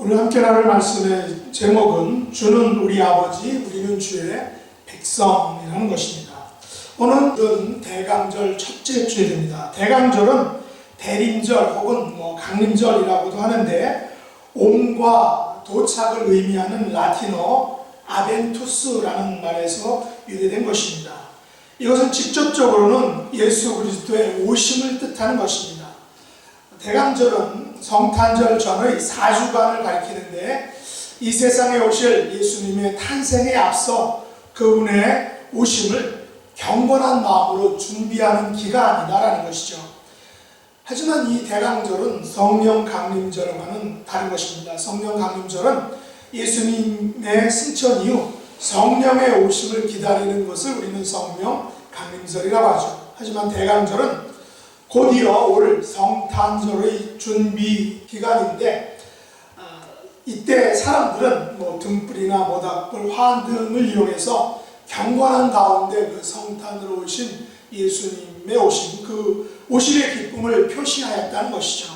오늘 함께 나눌 말씀의 제목은 주는 우리 아버지, 우리는 주의 백성이라는 것입니다. 오늘은 대강절 첫째 주일입니다. 대강절은 대림절 혹은 강림절이라고도 하는데 옴과 도착을 의미하는 라틴어 아벤투스라는 말에서 유래된 것입니다. 이것은 직접적으로는 예수 그리스도의 오심을 뜻하는 것입니다. 대강절은 성탄절 전의 4주간을 가리키는데 이 세상에 오실 예수님의 탄생에 앞서 그분의 오심을 경건한 마음으로 준비하는 기간이다라는 것이죠. 하지만 이 대강절은 성령 강림절과는 다른 것입니다. 성령 강림절은 예수님의 승천 이후 성령의 오심을 기다리는 것을 우리는 성령 강림절이라고 하죠. 하지만 대강절은 곧이어 올 성탄절의 준비 기간인데 이때 사람들은 등불이나 모닥불, 화환 등을 이용해서 경건한 가운데 그 성탄으로 오신 예수님의 오심, 그 오심의 기쁨을 표시하였다는 것이죠.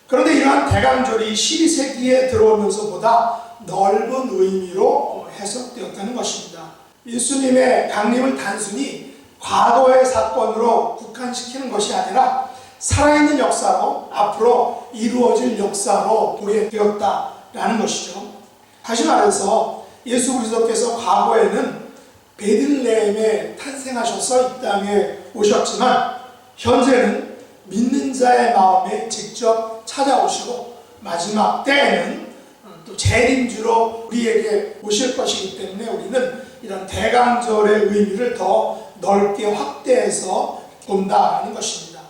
그런데 이러한 대강절이 12세기에 들어오면서보다 넓은 의미로 해석되었다는 것입니다. 예수님의 강림을 단순히 과거의 사건으로 국한시키는 것이 아니라 살아있는 역사로 앞으로 이루어질 역사로 보게 되었다라는 것이죠. 다시 말해서 예수 그리스도께서 과거에는 베들레헴에 탄생하셔서 이 땅에 오셨지만 현재는 믿는 자의 마음에 직접 찾아오시고 마지막 때에는 또 재림주로 우리에게 오실 것이기 때문에 우리는 이런 대강절의 의미를 더 넓게 확대해서 본다는 것입니다.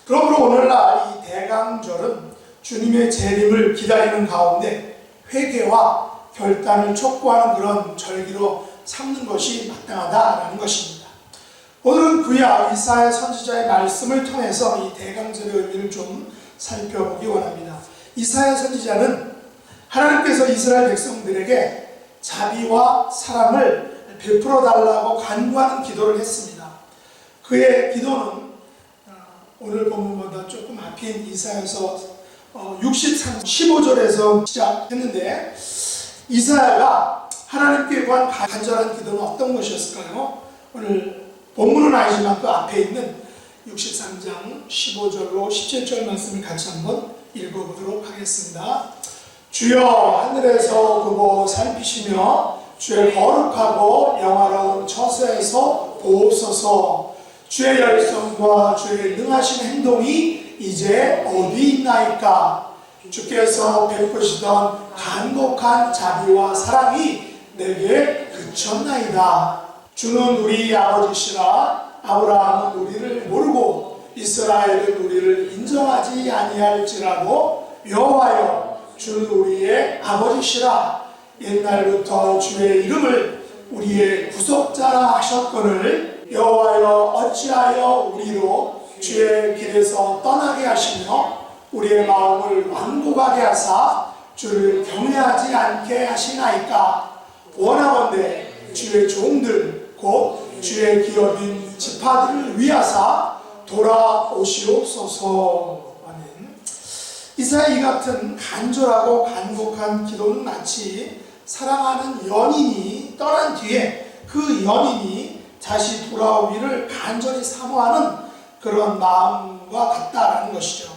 그러므로 오늘날 이 대강절은 주님의 재림을 기다리는 가운데 회개와 결단을 촉구하는 그런 절기로 삼는 것이 마땅하다라는 것입니다. 오늘은 구약 이사야 선지자의 말씀을 통해서 이 대강절의 의미를 좀 살펴보기 원합니다. 이사야 선지자는 하나님께서 이스라엘 백성들에게 자비와 사랑을 베풀어 달라고 간구하는 기도를 했습니다. 그의 기도는 오늘 본문보다 조금 앞인 이사야서 63, 15절에서 시작했는데 이사야가 하나님께 구한 간절한 기도는 어떤 것이었을까요? 오늘 본문은 아니지만 그 앞에 있는 63장 15절로 17절 말씀을 같이 한번 읽어보도록 하겠습니다. 주여 하늘에서 보고 살피시며 주의 거룩하고 영화로운 처소에서 보옵소서. 주의 열성과 주의 능하신 행동이 이제 어디 있나이까? 주께서 베푸시던 간곡한 자비와 사랑이 내게 그쳤나이다. 주는 우리 아버지시라. 아브라함은 우리를 모르고 이스라엘은 우리를 인정하지 아니할지라도 여호와여 주는 우리의 아버지시라. 옛날부터 주의 이름을 우리의 구속자라 하셨거늘 여호와여 어찌하여 우리로 주의 길에서 떠나게 하시며 우리의 마음을 완고하게 하사 주를 경외하지 않게 하시나이까? 원하건대 주의 종들 곧 주의 기업인 지파들을 위하사 돌아오시옵소서. 아멘. 이사야 이 같은 간절하고 간곡한 기도는 마치 사랑하는 연인이 떠난 뒤에 그 연인이 다시 돌아오기를 간절히 사모하는 그런 마음과 같다라는 것이죠.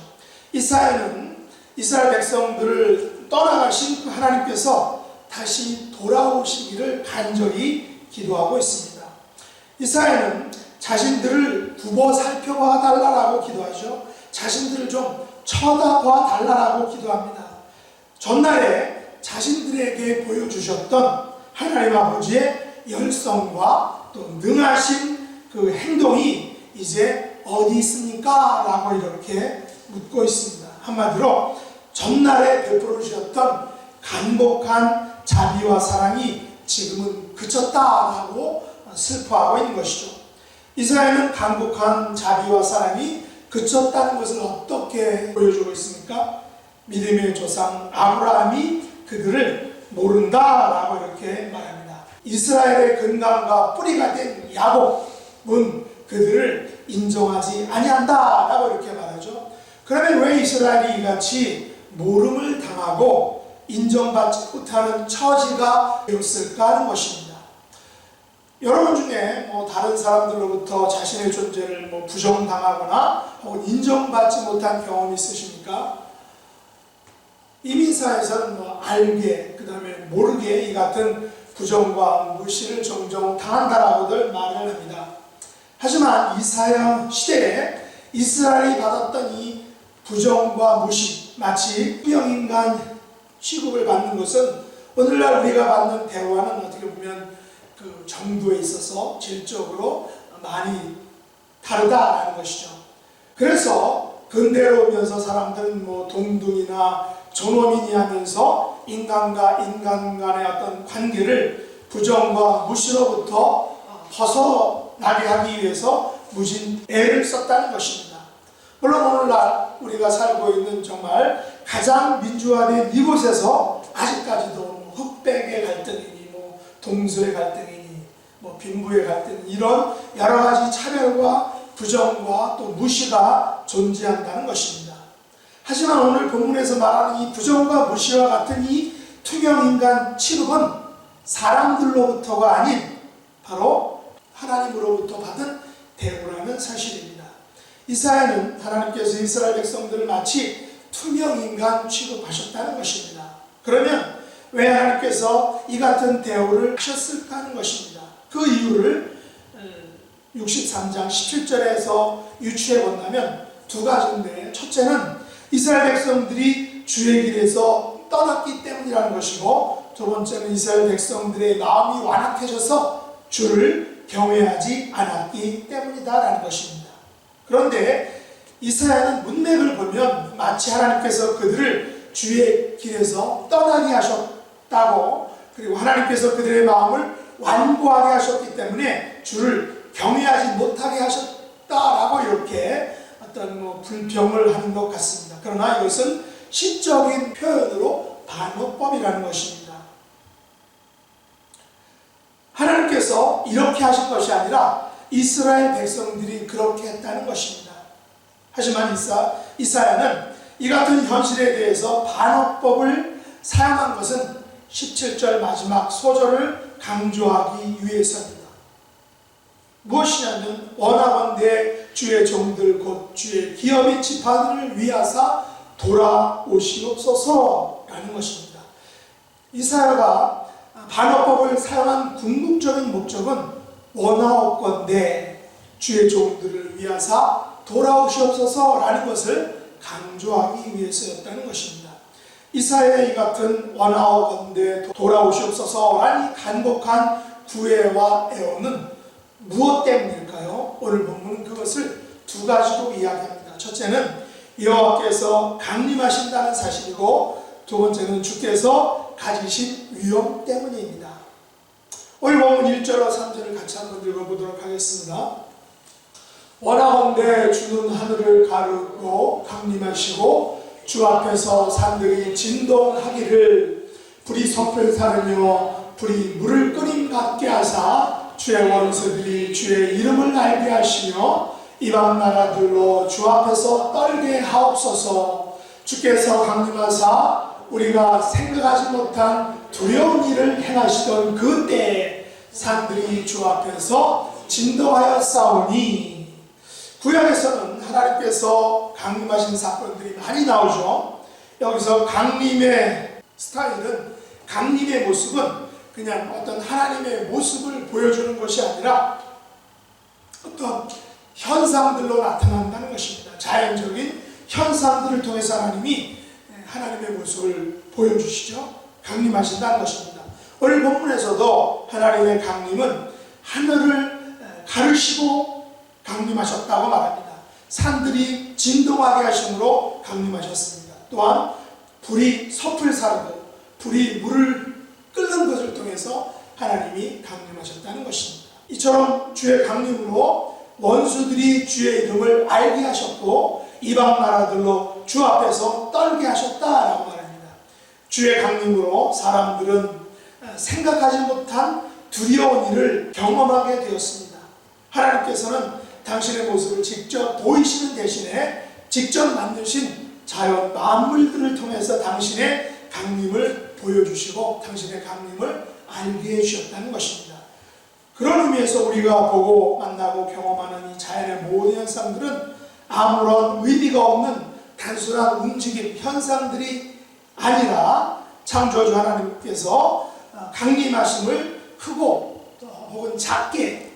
이사야는 이스라엘 백성들을 떠나가신 하나님께서 다시 돌아오시기를 간절히 기도하고 있습니다. 이사야는 자신들을 두고 살펴봐 달라고 기도하죠. 자신들을 좀 쳐다봐 달라고 기도합니다. 전날에 자신들에게 보여주셨던 하나님 아버지의 열성과 또 능하신 그 행동이 이제 어디 있습니까? 라고 이렇게 묻고 있습니다. 한마디로 전날에 베풀어 주셨던 간곡한 자비와 사랑이 지금은 그쳤다라고 슬퍼하고 있는 것이죠. 이스라엘은 간곡한 자비와 사랑이 그쳤다는 것을 어떻게 보여주고 있습니까? 믿음의 조상 아브라함이 그들을 모른다라고 이렇게 말합니다. 이스라엘의 근간과 뿌리가 된 야곱은 그들을 인정하지 아니한다라고 이렇게 말하죠. 그러면 왜 이스라엘이 이같이 모름을 당하고 인정받지 못하는 처지가 되었을까 하는 것입니다. 여러분 중에 다른 사람들로부터 자신의 존재를 부정당하거나 혹은 인정받지 못한 경험이 있으십니까? 이민사에서는 알게, 그 다음에 모르게 이 같은 부정과 무시를 종종 당한다라고들 말을 합니다. 하지만 이사야 시대에 이스라엘이 받았던 이 부정과 무시, 마치 투명인간 취급을 받는 것은 오늘날 우리가 받는 대우와는 어떻게 보면 그 정도에 있어서 질적으로 많이 다르다라는 것이죠. 그래서 근대로 오면서 사람들은 동등이나 존엄이니 하면서 인간과 인간 간의 어떤 관계를 부정과 무시로부터 벗어나게 하기 위해서 무진 애를 썼다는 것입니다. 물론 오늘날 우리가 살고 있는 정말 가장 민주화된 이곳에서 아직까지도 흑백의 갈등이니 동서의 갈등이니 빈부의 갈등, 이런 여러 가지 차별과 부정과 또 무시가 존재한다는 것입니다. 하지만 오늘 본문에서 말하는 이 부정과 무시와 같은 이 투명인간 취급은 사람들로부터가 아닌 바로 하나님으로부터 받은 대우라는 사실입니다. 이사야는 하나님께서 이스라엘 백성들을 마치 투명인간 취급하셨다는 것입니다. 그러면 왜 하나님께서 이 같은 대우를 하셨을까 하는 것입니다. 그 이유를 63장 17절에서 유추해 본다면 두 가지인데, 첫째는 이스라엘 백성들이 주의 길에서 떠났기 때문이라는 것이고, 두 번째는 이스라엘 백성들의 마음이 완악해져서 주를 경외하지 않았기 때문이다라는 것입니다. 그런데 이사야는 문맥을 보면 마치 하나님께서 그들을 주의 길에서 떠나게 하셨다고, 그리고 하나님께서 그들의 마음을 완고하게 하셨기 때문에 주를 경외하지 못하게 하셨다라고 이렇게 어떤 불평을 하는 것 같습니다. 그러나 이것은 시적인 표현으로 반어법이라는 것입니다. 하나님께서 이렇게 하신 것이 아니라 이스라엘 백성들이 그렇게 했다는 것입니다. 하지만 이사야는 이 같은 현실에 대해서 반어법을 사용한 것은 17절 마지막 소절을 강조하기 위해서입니다. 무엇이냐면 원하건대 주의 종들 곧 주의 기어 및 지파들을 위하사 돌아오시옵소서라는 것입니다. 이사야가 반어법을 사용한 궁극적인 목적은 원하옵건대 주의 종들을 위하사 돌아오시옵소서라는 것을 강조하기 위해서였다는 것입니다. 이사야의 이 같은 원하옵건대 돌아오시옵소서라는 간곡한 구애와 애원은 무엇 때문일까요? 오늘 본문은 그것을 두 가지로 이야기합니다. 첫째는 여호와께서 강림하신다는 사실이고, 두 번째는 주께서 가지신 위엄 때문입니다. 오늘 본문 1절과 3절을 같이 한번 읽어보도록 하겠습니다. 원하건대 주는 하늘을 가르고 강림하시고 주 앞에서 산들이 진동하기를 불이 섭을 사르며 불이 물을 끓임 같게 하사 주의 원수들이 주의 이름을 알게 하시며 이방 나라들로 주 앞에서 떨게 하옵소서. 주께서 강림하사 우리가 생각하지 못한 두려운 일을 행하시던 그때에 산들이 주 앞에서 진동하여 싸우니. 구약에서는 하나님께서 강림하신 사건들이 많이 나오죠. 여기서 강림의 스타일은, 강림의 모습은 그냥 어떤 하나님의 모습을 보여주는 것이 아니라 어떤 현상들로 나타난다는 것입니다. 자연적인 현상들을 통해서 하나님이 하나님의 모습을 보여주시죠. 강림하신다는 것입니다. 오늘 본문에서도 하나님의 강림은 하늘을 가르시고 강림하셨다고 말합니다. 산들이 진동하게 하심으로 강림하셨습니다. 또한 불이 섭을 사르고 불이 물을 끓는 것을 통해서 하나님이 강림하셨다는 것입니다. 이처럼 주의 강림으로 원수들이 주의 이름을 알게 하셨고 이방 나라들로 주 앞에서 떨게 하셨다라고 말합니다. 주의 강림으로 사람들은 생각하지 못한 두려운 일을 경험하게 되었습니다. 하나님께서는 당신의 모습을 직접 보이시는 대신에 직접 만드신 자연 만물들을 통해서 당신의 강림을 보여주시고 당신의 강림을 알게 해주셨다는 것입니다. 그런 의미에서 우리가 보고 만나고 경험하는 이 자연의 모든 현상들은 아무런 의미가 없는 단순한 움직임, 현상들이 아니라 창조주 하나님께서 강림하심을 크고 혹은 작게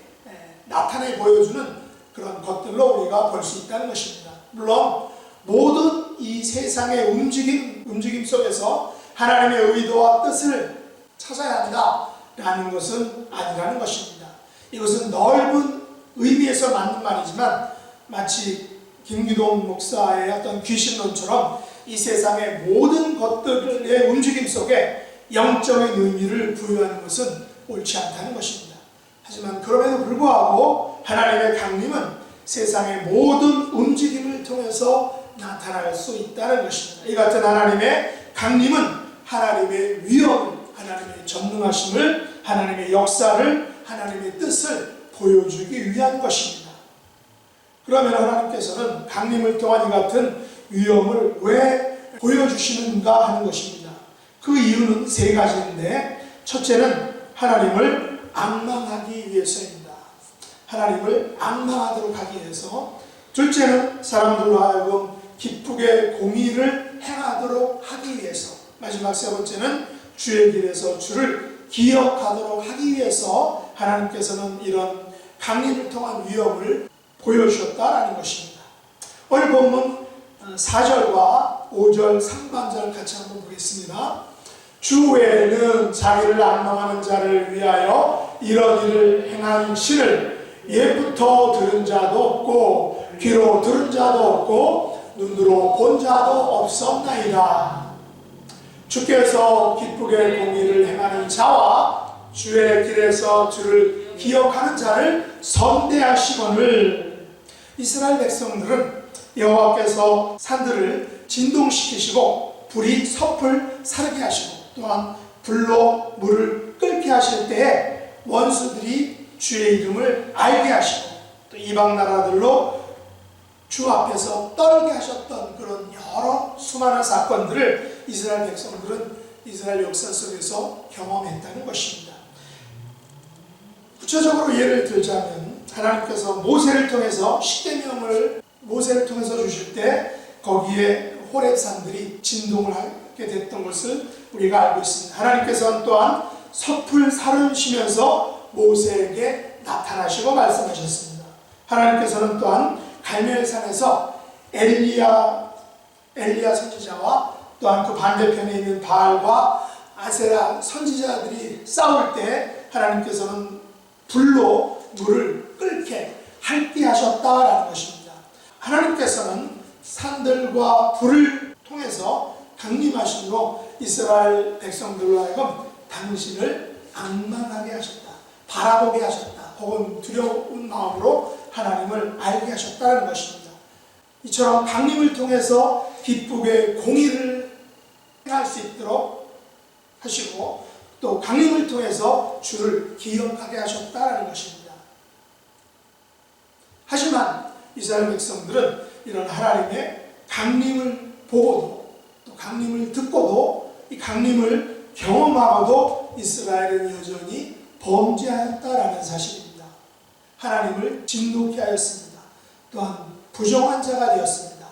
나타내 보여주는 그런 것들로 우리가 볼 수 있다는 것입니다. 물론 모든 이 세상의 움직임 속에서 하나님의 의도와 뜻을 찾아야 한다라는 것은 아니라는 것입니다. 이것은 넓은 의미에서 맞는 말이지만 마치 김기동 목사의 어떤 귀신론처럼 이 세상의 모든 것들의 움직임 속에 영적인 의미를 부여하는 것은 옳지 않다는 것입니다. 하지만 그럼에도 불구하고 하나님의 강림은 세상의 모든 움직임을 통해서 나타날 수 있다는 것입니다. 이 같은 하나님의 강림은 하나님의 위엄, 하나님의 전능하심을, 하나님의 역사를, 하나님의 뜻을 보여주기 위한 것입니다. 그러면 하나님께서는 강림을 통한 이 같은 위엄을 왜 보여주시는가 하는 것입니다. 그 이유는 세 가지인데, 첫째는 하나님을 앙망하기 위해서입니다. 하나님을 앙망하도록 하기 위해서. 둘째는 사람들로 하여금 기쁘게 공의를 행하도록 하기 위해서. 마지막 세 번째는 주의 길에서 주를 기억하도록 하기 위해서 하나님께서는 이런 강림을 통한 위엄을 보여주셨다라는 것입니다. 오늘 본문 4절과 5절 상반절 같이 한번 보겠습니다. 주 외에는 자기를 앙망하는 자를 위하여 이런 일을 행한 신을 옛부터 들은 자도 없고 귀로 들은 자도 없고 눈으로 본 자도 없었나이다. 주께서 기쁘게 공의를 행하는 자와 주의 길에서 주를 기억하는 자를 선대하시거늘. 이스라엘 백성들은 여호와께서 산들을 진동시키시고 불이 섭을 사르게 하시고 또한 불로 물을 끓게 하실 때에 원수들이 주의 이름을 알게 하시고 또 이방 나라들로 주 앞에서 떨게 하셨던 그런 여러 수많은 사건들을 이스라엘 백성들은 이스라엘 역사 속에서 경험했다는 것입니다. 구체적으로 예를 들자면 하나님께서 모세를 통해서 십계명을 모세를 통해서 주실 때 거기에 호렙산들이 진동을 하게 됐던 것을 우리가 알고 있습니다. 하나님께서는 또한 섭을 사르시면서 모세에게 나타나시고 말씀하셨습니다. 하나님께서는 또한 갈멜산에서 엘리야 선지자와 또한 그 반대편에 있는 바알과 아세라 선지자들이 싸울 때 하나님께서는 불로 물을 끓게 할게 하셨다라는 것입니다. 하나님께서는 산들과 불을 통해서 강림하심으로 이스라엘 백성들로 하여금 당신을 앙망하게 하셨다, 바라보게 하셨다, 혹은 두려운 마음으로 하나님을 알게 하셨다는 것입니다. 이처럼 강림을 통해서 기쁘게 공의를 행할 수 있도록 하시고 또 강림을 통해서 주를 기억하게 하셨다는 것입니다. 하지만 이스라엘 백성들은 이런 하나님의 강림을 보고도 또 강림을 듣고도 이 강림을 경험하고도 이스라엘은 여전히 범죄하였다라는 사실입니다. 하나님을 진노케 하였습니다. 또한 부정한 자가 되었습니다.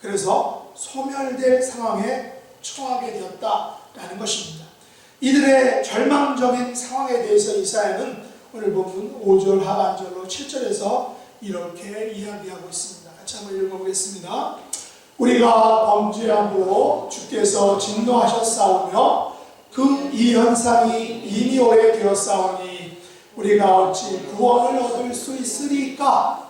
그래서 소멸될 상황에 처하게 되었다라는 것입니다. 이들의 절망적인 상황에 대해서 이사야는 오늘 본문 5절 하반절로 7절에서 이렇게 이야기하고 있습니다. 같이 한번 읽어보겠습니다. 우리가 범죄함으로 주께서 진노하셨사오며 그 이 현상이 이미 오래되었사오니 우리가 어찌 구원을 얻을 수 있으리까?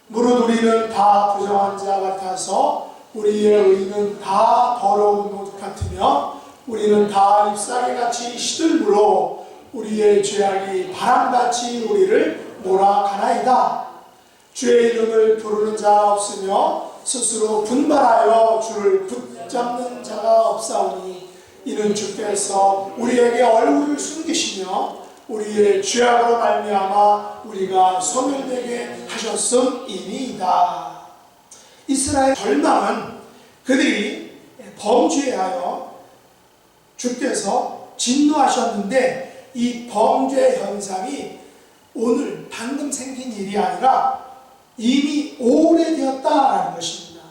무릇 우리는 다 부정한 자 같아서 우리의 의는 다 더러운 옷 같으며 우리는 다 잎사귀같이 시들므로 우리의 죄악이 바람같이 우리를 몰아가나이다. 주의 이름을 부르는 자가 없으며 스스로 분발하여 주를 붙잡는 자가 없사오니 이는 주께서 우리에게 얼굴을 숨기시며 우리의 죄악으로 말미암아 우리가 소멸되게 하셨음이니이다. 이스라엘 절망은 그들이 범죄하여 주께서 진노하셨는데 이 범죄 현상이 오늘 방금 생긴 일이 아니라 이미 오래되었다라는 것입니다.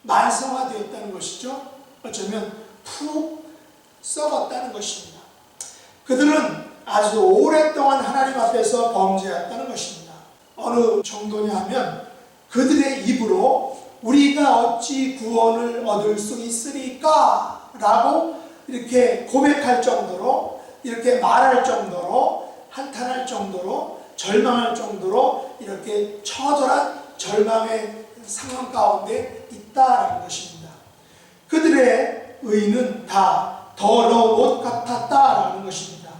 만성화되었다는 것이죠. 어쩌면 푹 썩었다는 것입니다. 그들은 아주 오랫동안 하나님 앞에서 범죄했다는 것입니다. 어느 정도냐 하면 그들의 입으로 우리가 어찌 구원을 얻을 수 있으리까? 라고 이렇게 고백할 정도로, 이렇게 말할 정도로, 한탄할 정도로, 절망할 정도로 이렇게 처절한 절망의 상황 가운데 있다라는 것입니다. 그들의 의는 다 더러운 옷 같았다라는 것입니다.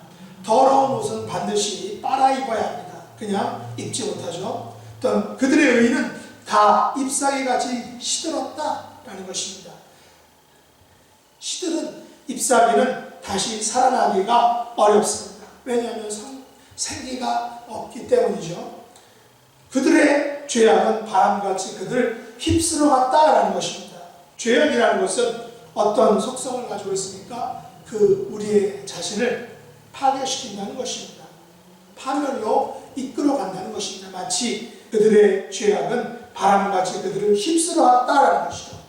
더러운 옷은 반드시 빨아 입어야 합니다. 그냥 입지 못하죠. 또 그들의 의는 다 잎사귀같이 시들었다라는 것입니다. 시들은 잎사귀는 다시 살아나기가 어렵습니다. 왜냐하면 생기가 없기 때문이죠. 그들의 죄악은 바람같이 그들을 휩쓸어 갔다라는 것입니다. 죄악이라는 것은 어떤 속성을 가지고 있습니까? 우리의 자신을 파괴시킨다는 것입니다. 파멸로 이끌어 간다는 것입니다. 마치 그들의 죄악은 바람같이 그들을 휩쓸어 갔다라는 것이죠.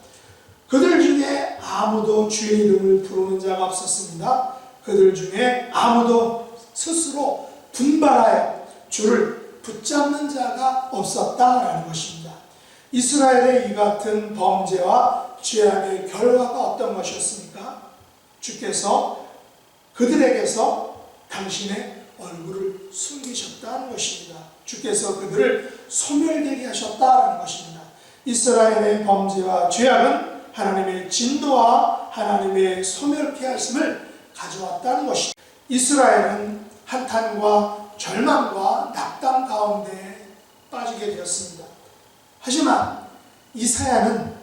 그들 중에 아무도 주의 이름을 부르는 자가 없었습니다. 그들 중에 아무도 스스로 분발하여 주를 붙잡는 자가 없었다라는 것입니다. 이스라엘의 이 같은 범죄와 죄악의 결과가 어떤 것이었습니까? 주께서 그들에게서 당신의 얼굴을 숨기셨다는 것입니다. 주께서 그들을 소멸되게 하셨다는 것입니다. 이스라엘의 범죄와 죄악은 하나님의 진노와 하나님의 소멸케 하심을 가져왔다는 것입니다. 이스라엘은 한탄과 절망과 낙담 가운데 빠지게 되었습니다. 하지만 이사야는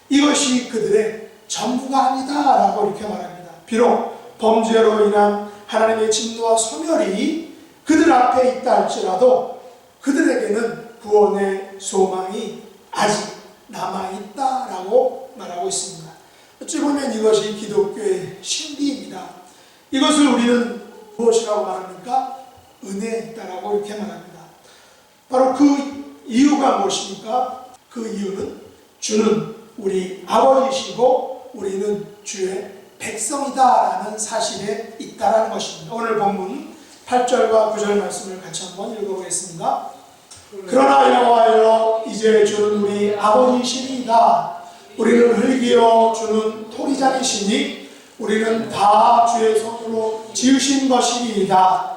이것이 그들의 전부가 아니다라고 이렇게 말합니다. 비록 범죄로 인한 하나님의 진노와 소멸이 그들 앞에 있다 할지라도 그들에게는 구원의 소망이 아직 남아있다라고 말하고 있습니다. 어찌 보면 이것이 기독교의 신비입니다. 이것을 우리는 무엇이라고 말합니까? 은혜다라고 이렇게 말합니다. 바로 그 이유가 무엇입니까? 그 이유는 주는 우리 아버지시고 우리는 주의 백성이다라는 사실에 있다라는 것입니다. 오늘 본문 8절과 9절 말씀을 같이 한번 읽어보겠습니다. 그러나 여호와여 이제 주는 우리 아버지시니이다. 우리는 흙이요 주는 토기장이시니 우리는 다 주의 손으로 지으신 것이니이다.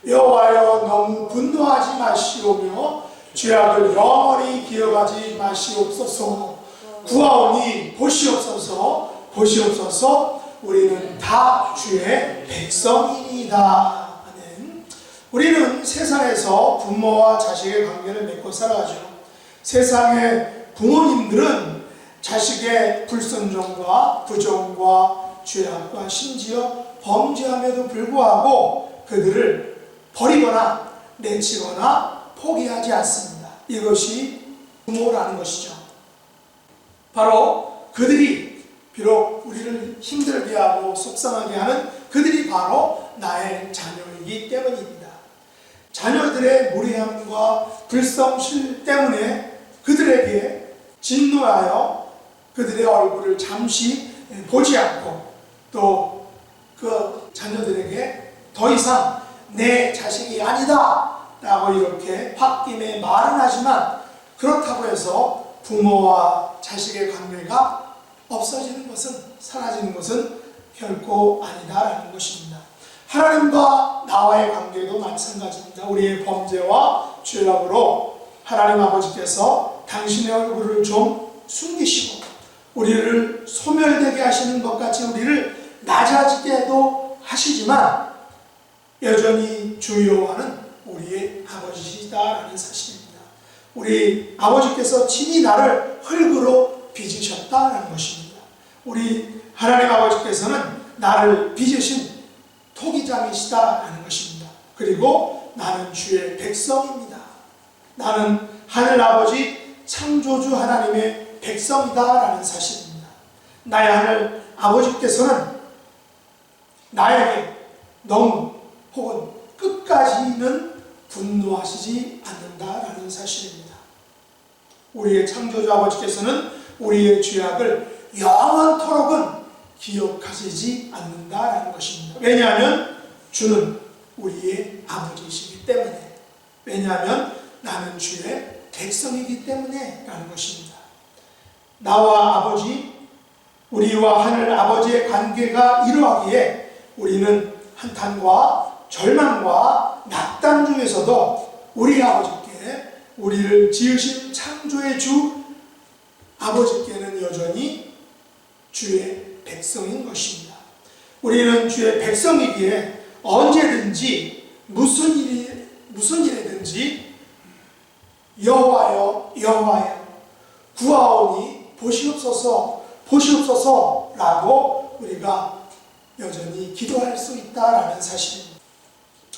여호와여 너무 분노하지 마시오며 죄악을 영원히 기억하지 마시옵소서. 구하오니 보시옵소서. 보시옵소서. 우리는 다 주의 백성이니이다. 아멘. 우리는 세상에서 부모와 자식의 관계를 맺고 살아가죠. 세상의 부모님들은 자식의 불순종과 부정과 죄악과 심지어 범죄함에도 불구하고 그들을 버리거나 내치거나 포기하지 않습니다. 이것이 부모라는 것이죠. 바로 그들이 비록 우리를 힘들게 하고 속상하게 하는 그들이 바로 나의 자녀이기 때문입니다. 자녀들의 무례함과 불성실 때문에 그들에게 진노하여 그들의 얼굴을 잠시 보지 않고 또 그 자녀들에게 더 이상 내 자식이 아니다 라고 이렇게 홧김에 말은 하지만 그렇다고 해서 부모와 자식의 관계가 없어지는 것은, 사라지는 것은 결코 아니다라는 것입니다. 하나님과 나와의 관계도 마찬가지입니다. 우리의 범죄와 죄악으로 하나님 아버지께서 당신의 얼굴을 좀 숨기시고 우리를 소멸되게 하시는 것 같이 우리를 낮아지게도 하시지만 여전히 주 여호와는 우리의 아버지시다라는 사실입니다. 우리 아버지께서 친히 나를 흙으로 빚으셨다는 것입니다. 우리 하나님 아버지께서는 나를 빚으신 토기장이시다라는 것입니다. 그리고 나는 주의 백성입니다. 나는 하늘 아버지 창조주 하나님의 백성이다라는 사실입니다. 나의 하늘 아버지께서는 나에게 너무 혹은 끝까지는 분노하시지 않는다라는 사실입니다. 우리의 창조주 아버지께서는 우리의 죄악을 영원토록은 기억하시지 않는다라는 것입니다. 왜냐하면 주는 우리의 아버지이시기 때문에, 왜냐하면 나는 주의 백성이기 때문에 라는 것입니다. 나와 아버지, 우리와 하늘 아버지의 관계가 이러하기에 우리는 한탄과 절망과 낙담 중에서도 우리 아버지께, 우리를 지으신 창조의 주 아버지께는 여전히 주의 백성인 것입니다. 우리는 주의 백성이기에 언제든지 무슨 일이든지 여호와여 여호와여 구하오니 보시옵소서 보시옵소서라고 우리가 여전히 기도할 수 있다라는 사실입니다.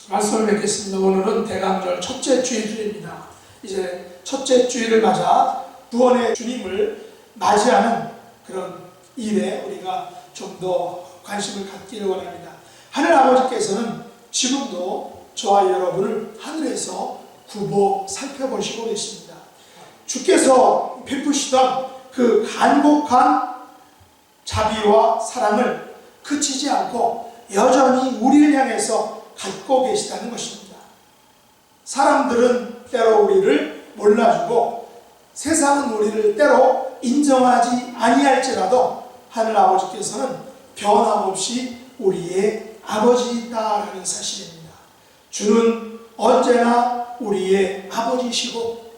말씀을 맺겠습니다. 오늘은 대강절 첫째 주일입니다. 이제 첫째 주일을 맞아 구원의 주님을 맞이하는 그런 일에 우리가 좀 더 관심을 갖기를 원합니다. 하늘 아버지께서는 지금도 저와 여러분을 하늘에서 굽어 살펴보시고 계십니다. 주께서 베푸시던 그 간곡한 자비와 사랑을 그치지 않고 여전히 우리를 향해서 갖고 계시다는 것입니다. 사람들은 때로 우리를 몰라주고 세상은 우리를 때로 인정하지 아니할지라도 하늘 아버지께서는 변함없이 우리의 아버지다라는 사실입니다. 주는 언제나 우리의 아버지시고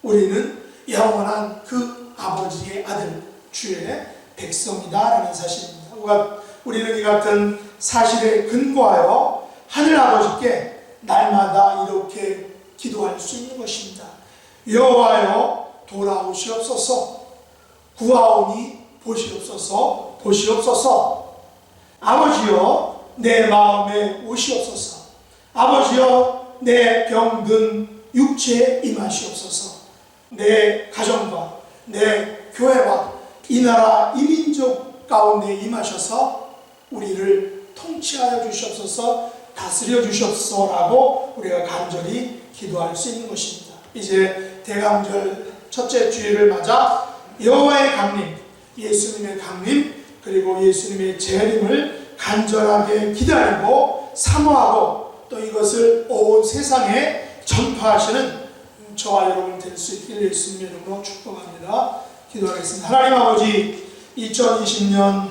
우리는 영원한 그 아버지의 아들 주의 백성이다라는 사실입니다. 우리는 이 같은 사실에 근거하여 하늘 아버지께 날마다 이렇게 기도할 수 있는 것입니다. 여호와여 돌아오시옵소서, 구하오니 보시옵소서 보시옵소서. 아버지여 내 마음에 오시옵소서. 아버지여 내 병든 육체에 임하시옵소서. 내 가정과 내 교회와 이 나라 이 민족 가운데 임하셔서 우리를 통치하여 주시옵소서, 다스려 주시옵소서라고 우리가 간절히 기도할 수 있는 것입니다. 이제 대강절 첫째 주일을 맞아 여호와의 강림, 예수님의 강림, 그리고 예수님의 재림을 간절하게 기다리고 사모하고 또 이것을 온 세상에 전파하시는 저와 여러분 될 수 있기를 예수님의 이름으로 축복합니다. 기도하겠습니다. 하나님 아버지, 2020년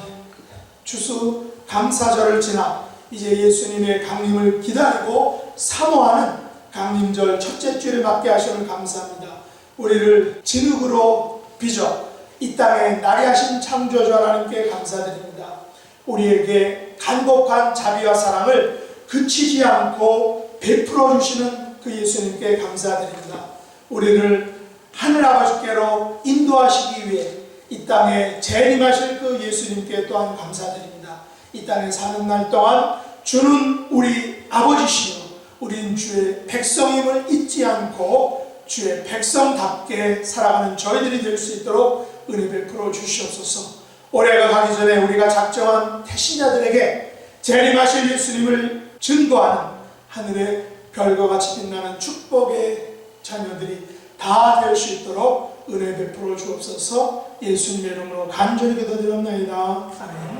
추수 감사절을 지나 이제 예수님의 강림을 기다리고 사모하는 강림절 첫째 주일을 맞게 하시는 감사합니다. 우리를 진흙으로 빚어 이 땅에 나게 하신 창조주 하나님께 감사드립니다. 우리에게 간곡한 자비와 사랑을 그치지 않고 베풀어 주시는 그 예수님께 감사드립니다. 우리를 하늘 아버지께로 인도하시기 위해 이 땅에 재림하실 그 예수님께 또한 감사드립니다. 이 땅에 사는 날 동안 주는 우리 아버지시요 우린 주의 백성임을 잊지 않고 주의 백성답게 살아가는 저희들이 될 수 있도록 은혜 베풀어 주시옵소서. 올해가 가기 전에 우리가 작정한 태신자들에게 재림하실 예수님을 증거하는 하늘의 별과 같이 빛나는 축복의 자녀들이 다 될 수 있도록 은혜 베풀어 주옵소서. 예수님의 이름으로 간절히 기도드립니다. 아멘.